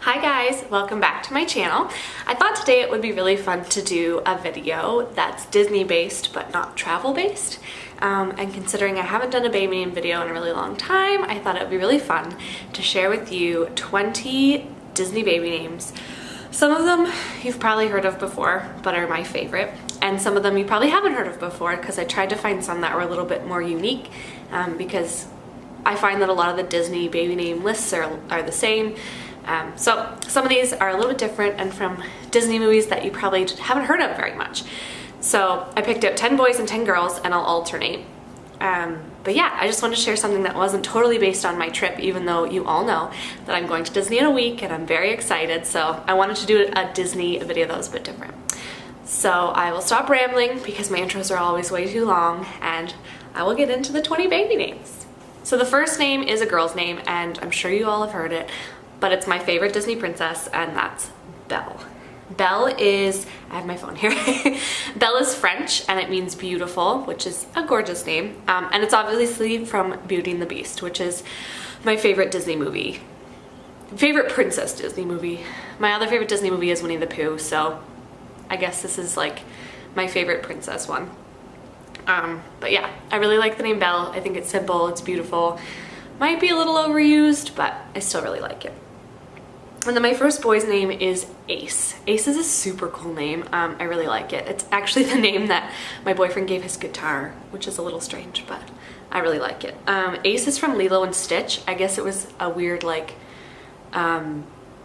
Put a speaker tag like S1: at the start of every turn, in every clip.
S1: Hi guys, welcome back to my channel. I thought today it would be really fun to do a video that's Disney based but not travel based. And considering I haven't done a baby name video in a really long time, I thought it would be really fun to share with you 20 Disney baby names. Some of them you've probably heard of before but are my favorite, and some of them you probably haven't heard of before because I tried to find some that were a little bit more unique because I find that a lot of the Disney baby name lists are the same. So some of these are a little bit different and from Disney movies that you probably haven't heard of very much. So I picked out 10 boys and 10 girls and I'll alternate. But yeah, I just wanted to share something that wasn't totally based on my trip, even though you all know that I'm going to Disney in a week and I'm very excited. So I wanted to do a Disney video that was a bit different. So I will stop rambling because my intros are always way too long, and I will get into the 20 baby names. So the first name is a girl's name, and I'm sure you all have heard it, but it's my favorite Disney princess, and that's Belle. Belle is, I have my phone here, Belle is French and it means beautiful, which is a gorgeous name, and it's obviously from Beauty and the Beast, which is my favorite Disney movie. Favorite princess Disney movie. My other favorite Disney movie is Winnie the Pooh, so I guess this is like my favorite princess one. But yeah, I really like the name Belle. I think it's simple, it's beautiful. Might be a little overused, but I still really like it. And then my first boy's name is Ace. Ace is a super cool name. I really like it. It's actually the name that my boyfriend gave his guitar, which is a little strange, but I really like it. Ace is from Lilo and Stitch. I guess it was a weird like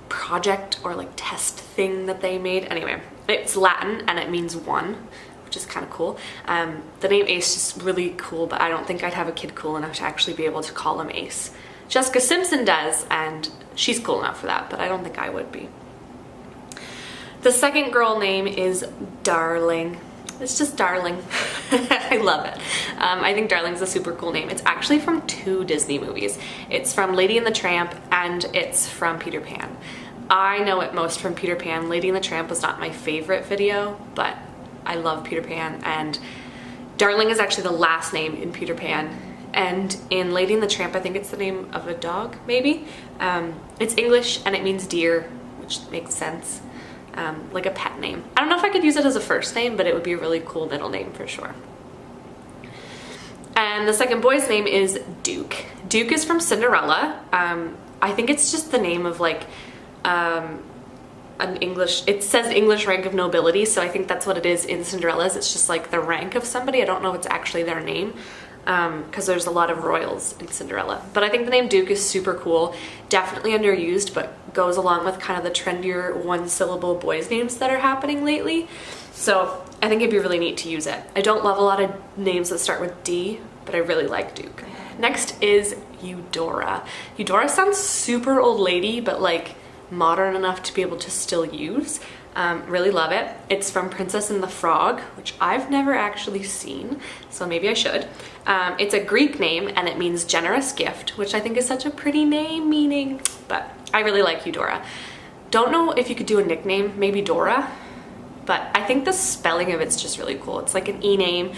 S1: project or like test thing that they made. Anyway, it's Latin and it means one, which is kind of cool. The name Ace is really cool, but I don't think I'd have a kid cool enough to actually be able to call him Ace. Jessica Simpson does, and she's cool enough for that, but I don't think I would be. The second girl name is Darling. It's just Darling. I love it. I think Darling's a super cool name. It's actually from 2 Disney movies. It's from Lady and the Tramp and it's from Peter Pan. I know it most from Peter Pan. Lady and the Tramp was not my favorite video, but I love Peter Pan, and Darling is actually the last name in Peter Pan. And in Lady and the Tramp, I think it's the name of a dog, maybe. It's English and it means deer, which makes sense. Like a pet name. I don't know if I could use it as a first name, but it would be a really cool middle name for sure. And the second boy's name is Duke. Duke is from Cinderella. I think it's just the name of like an English, it says English rank of nobility, so I think that's what it is in Cinderella's. It's just like the rank of somebody. I don't know if it's actually their name, because there's a lot of royals in Cinderella. But I think the name Duke is super cool, definitely underused, but goes along with kind of the trendier one-syllable boys' names that are happening lately. So I think it'd be really neat to use it. I don't love a lot of names that start with D, but I really like Duke. Next is Eudora. Eudora sounds super old lady, but like modern enough to be able to still use. Really love it. It's from Princess and the Frog, which I've never actually seen, so maybe I should. It's a Greek name and it means generous gift, which I think is such a pretty name meaning, but I really like Eudora. Don't know if you could do a nickname, maybe Dora, but I think the spelling of it's just really cool. It's like an E name,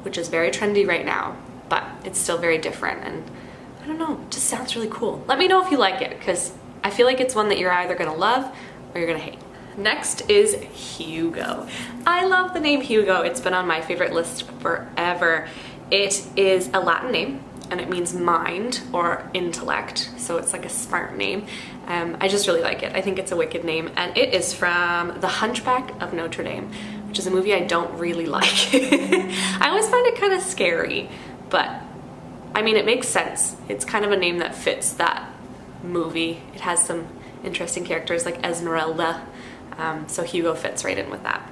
S1: which is very trendy right now, but it's still very different, and I don't know, it just sounds really cool. Let me know if you like it, because I feel like it's one that you're either gonna love or you're gonna hate. Next is Hugo. I love the name Hugo. It's been on my favorite list forever. It is a Latin name and it means mind or intellect, so it's like a smart name. I just really like it. I think it's a wicked name, and it is from The Hunchback of Notre Dame, which is a movie I don't really like. I always find it kind of scary, but I mean, it makes sense. It's kind of a name that fits that movie. It has some interesting characters like Esmeralda, so Hugo fits right in with that.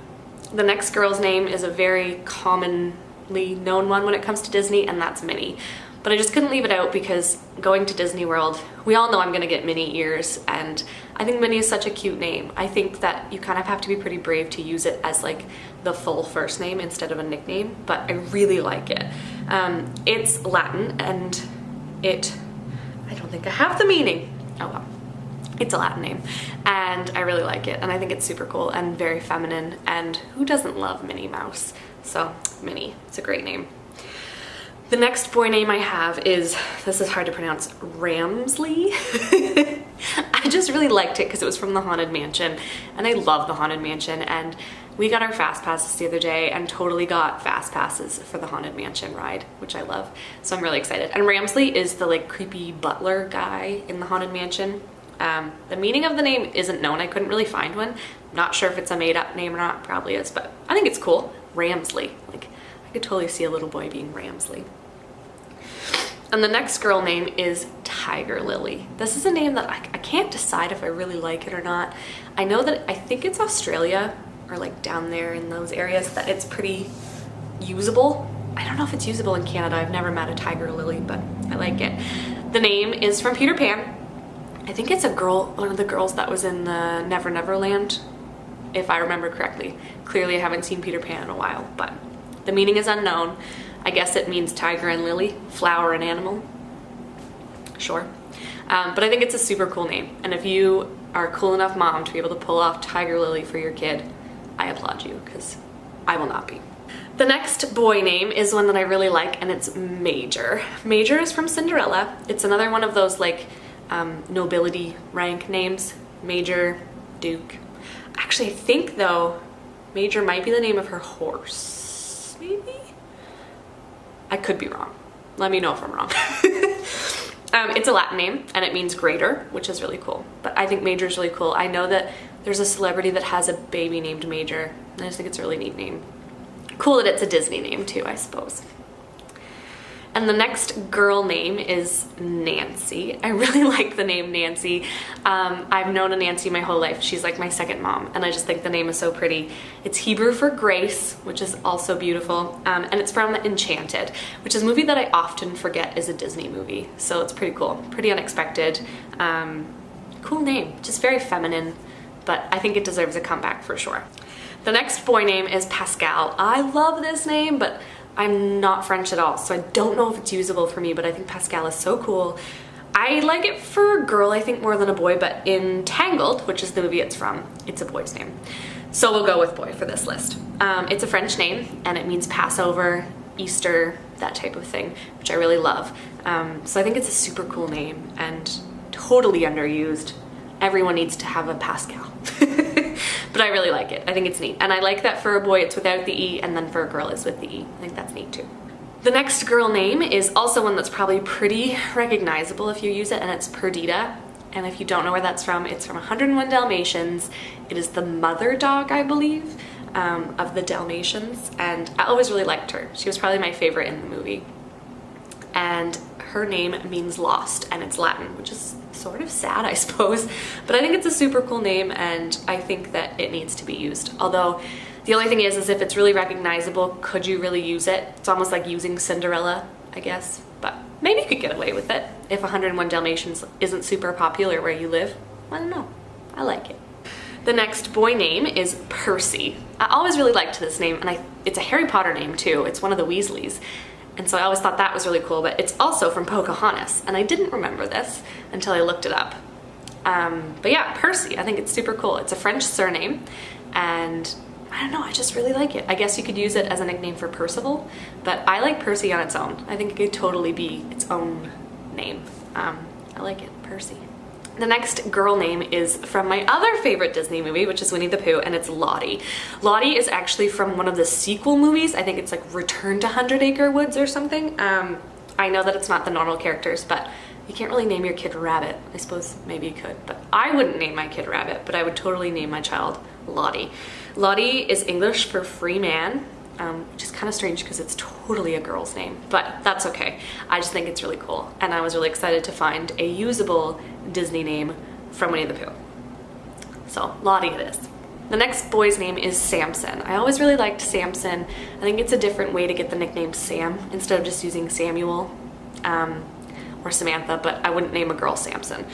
S1: The next girl's name is a very commonly known one when it comes to Disney, and that's Minnie. But I just couldn't leave it out because going to Disney World, we all know I'm gonna get Minnie ears, and I think Minnie is such a cute name. I think that you kind of have to be pretty brave to use it as like the full first name instead of a nickname, but I really like it. It's Latin and I don't think I have the meaning. Oh well. It's a Latin name and I really like it, and I think it's super cool and very feminine, and who doesn't love Minnie Mouse? So Minnie, it's a great name. The next boy name I have is, this is hard to pronounce, Ramsey. I just really liked it because it was from the Haunted Mansion, and I love the Haunted Mansion, and we got our fast passes the other day and totally got fast passes for the Haunted Mansion ride, which I love. So I'm really excited. And Ramsey is the like creepy butler guy in the Haunted Mansion. The meaning of the name isn't known. I couldn't really find one. Not sure if it's a made up name or not. Probably is, but I think it's cool. Ramsey. Like, I could totally see a little boy being Ramsey. And the next girl name is KateLately. This is a name that I can't decide if I really like it or not. I know that I think it's Australia or like down there in those areas that it's pretty usable. I don't know if it's usable in Canada. I've never met a KateLately, but I like it. The name is from Peter Pan. I think it's a girl, one of the girls that was in the Never Never Land, if I remember correctly. Clearly I haven't seen Peter Pan in a while, but the meaning is unknown. I guess it means tiger and lily, flower and animal. Sure. But I think it's a super cool name. And if you are a cool enough mom to be able to pull off KateLately for your kid, I applaud you, because I will not be. The next boy name is one that I really like, and it's Major. Major is from Cinderella. It's another one of those like nobility rank names. Major, Duke. Actually, I think though, Major might be the name of her horse, maybe? I could be wrong. Let me know if I'm wrong. It's a Latin name, and it means greater, which is really cool. But I think Major is really cool. I know that there's a celebrity that has a baby named Major, and I just think it's a really neat name. Cool that it's a Disney name too, I suppose. And the next girl name is Nancy. I really like the name Nancy. I've known a Nancy my whole life. She's like my second mom, and I just think the name is so pretty. It's Hebrew for grace, which is also beautiful, and it's from Enchanted, which is a movie that I often forget is a Disney movie, so it's pretty cool, pretty unexpected. Cool name, just very feminine, but I think it deserves a comeback for sure. The next boy name is Pascal. I love this name, but I'm not French at all, so I don't know if it's usable for me, but I think Pascal is so cool. I like it for a girl, I think, more than a boy, but in Tangled, which is the movie it's from, it's a boy's name. So we'll go with boy for this list. It's a French name, and it means Passover, Easter, that type of thing, which I really love. So I think it's a super cool name, and totally underused. Everyone needs to have a Pascal. But I really like it. I think it's neat. And I like that for a boy it's without the E, and then for a girl it's with the E. I think that's neat too. The next girl name is also one that's probably pretty recognizable if you use it, and it's Perdita. And if you don't know where that's from, it's from 101 Dalmatians. It is the mother dog, I believe, of the Dalmatians. And I always really liked her. She was probably my favorite in the movie. And her name means lost, and it's Latin, which is sort of sad, I suppose, but I think it's a super cool name, and I think that it needs to be used. Although the only thing is if it's really recognizable, could you really use it? It's almost like using Cinderella, I guess, but maybe you could get away with it if 101 Dalmatians isn't super popular where you live. I don't know. I like it. The next boy name is Percy. I always really liked this name, and it's a Harry Potter name too. It's one of the Weasleys. And so I always thought that was really cool, but it's also from Pocahontas, and I didn't remember this until I looked it up. But yeah, Percy, I think it's super cool. It's a French surname, and I don't know, I just really like it. I guess you could use it as a nickname for Percival, but I like Percy on its own. I think it could totally be its own name. I like it, Percy. The next girl name is from my other favorite Disney movie, which is Winnie the Pooh, and it's Lottie. Lottie is actually from one of the sequel movies. I think it's like Return to 100 Acre Woods or something. I know that it's not the normal characters, but you can't really name your kid Rabbit. I suppose maybe you could, but I wouldn't name my kid Rabbit, but I would totally name my child Lottie. Lottie is English for free man, which is kind of strange because it's totally a girl's name, but that's okay. I just think it's really cool, and I was really excited to find a usable Disney name from Winnie the Pooh. So Lottie it is. The next boy's name is Samson. I always really liked Samson. I think it's a different way to get the nickname Sam instead of just using Samuel or Samantha, but I wouldn't name a girl Samson.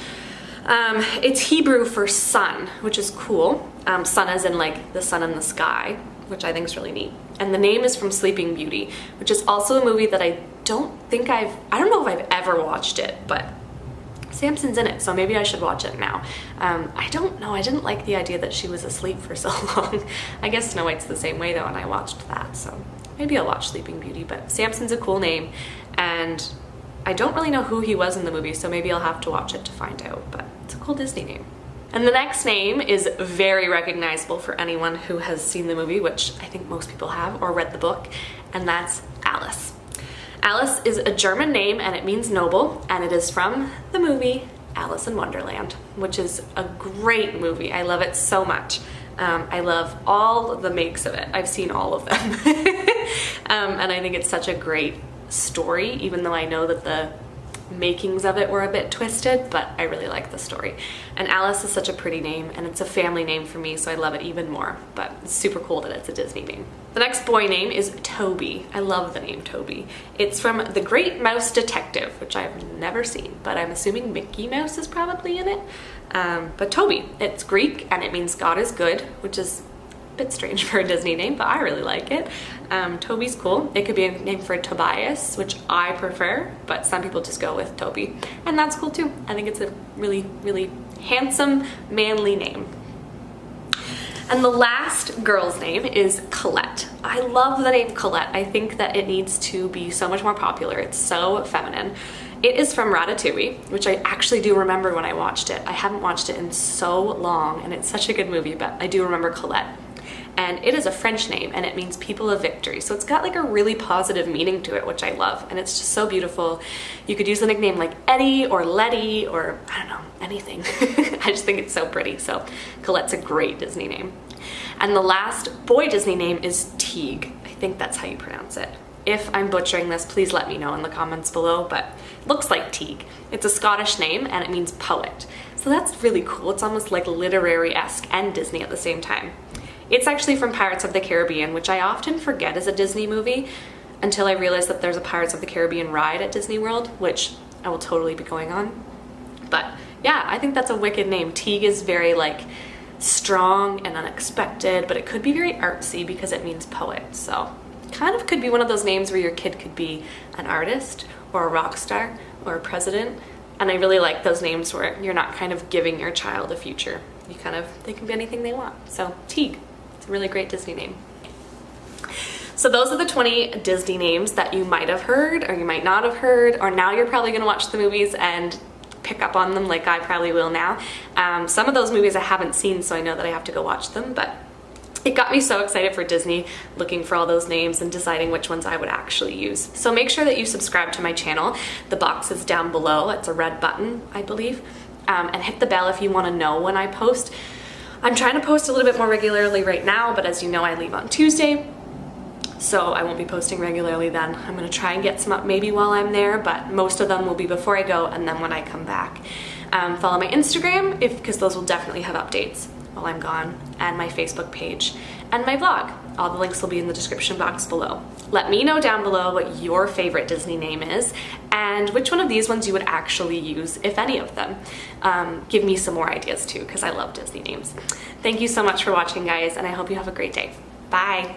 S1: It's Hebrew for sun, which is cool. Sun as in like the sun in the sky, which I think is really neat. And the name is from Sleeping Beauty, which is also a movie that I don't know if I've ever watched it, but Samson's in it, so maybe I should watch it now. I don't know, I didn't like the idea that she was asleep for so long. I guess Snow White's the same way though, and I watched that, so maybe I'll watch Sleeping Beauty, but Samson's a cool name, and I don't really know who he was in the movie, so maybe I'll have to watch it to find out, but it's a cool Disney name. And the next name is very recognizable for anyone who has seen the movie, which I think most people have, or read the book, and that's Alice. Alice is a German name and it means noble, and it is from the movie Alice in Wonderland, which is a great movie. I love it so much. I love all the makes of it. I've seen all of them. And I think it's such a great story, even though I know that the makings of it were a bit twisted, but I really like the story. And Alice is such a pretty name, and it's a family name for me, so I love it even more, but it's super cool that it's a Disney name. The next boy name is Toby. I love the name Toby. It's from The Great Mouse Detective, which I've never seen, but I'm assuming Mickey Mouse is probably in it. But Toby, it's Greek and it means God is good, which is a bit strange for a Disney name, but I really like it. Toby's cool. It could be a name for Tobias, which I prefer, but some people just go with Toby, and that's cool too. I think it's a really, really handsome, manly name. And the last girl's name is Colette. I love the name Colette. I think that it needs to be so much more popular. It's so feminine. It is from Ratatouille, which I actually do remember when I watched it. I haven't watched it in so long, and it's such a good movie, but I do remember Colette. And it is a French name, and it means people of victory. So it's got like a really positive meaning to it, which I love, and it's just so beautiful. You could use the nickname like Eddie or Letty or, I don't know, anything. I just think it's so pretty. So Colette's a great Disney name. And the last boy Disney name is Teague. I think that's how you pronounce it. If I'm butchering this, please let me know in the comments below, but it looks like Teague. It's a Scottish name and it means poet. So that's really cool. It's almost like literary-esque and Disney at the same time. It's actually from Pirates of the Caribbean, which I often forget is a Disney movie until I realize that there's a Pirates of the Caribbean ride at Disney World, which I will totally be going on. But yeah, I think that's a wicked name. Teague is very like strong and unexpected, but it could be very artsy because it means poet. So kind of could be one of those names where your kid could be an artist or a rock star or a president. And I really like those names where you're not kind of giving your child a future. They can be anything they want. So Teague, it's a really great Disney name. So those are the 20 Disney names that you might have heard or you might not have heard, or now you're probably gonna watch the movies and pick up on them like I probably will now. Some of those movies I haven't seen, so I know that I have to go watch them, but it got me so excited for Disney, looking for all those names and deciding which ones I would actually use. So make sure that you subscribe to my channel. The box is down below. It's a red button, I believe. And hit the bell if you want to know when I post. I'm trying to post a little bit more regularly right now, but as you know, I leave on Tuesday, so I won't be posting regularly then. I'm going to try and get some up maybe while I'm there, but most of them will be before I go and then when I come back. Follow my Instagram because those will definitely have updates while I'm gone, and my Facebook page and my vlog. All the links will be in the description box below. Let me know down below what your favorite Disney name is and which one of these ones you would actually use, if any of them. Give me some more ideas too, because I love Disney names. Thank you so much for watching, guys, and I hope you have a great day. Bye.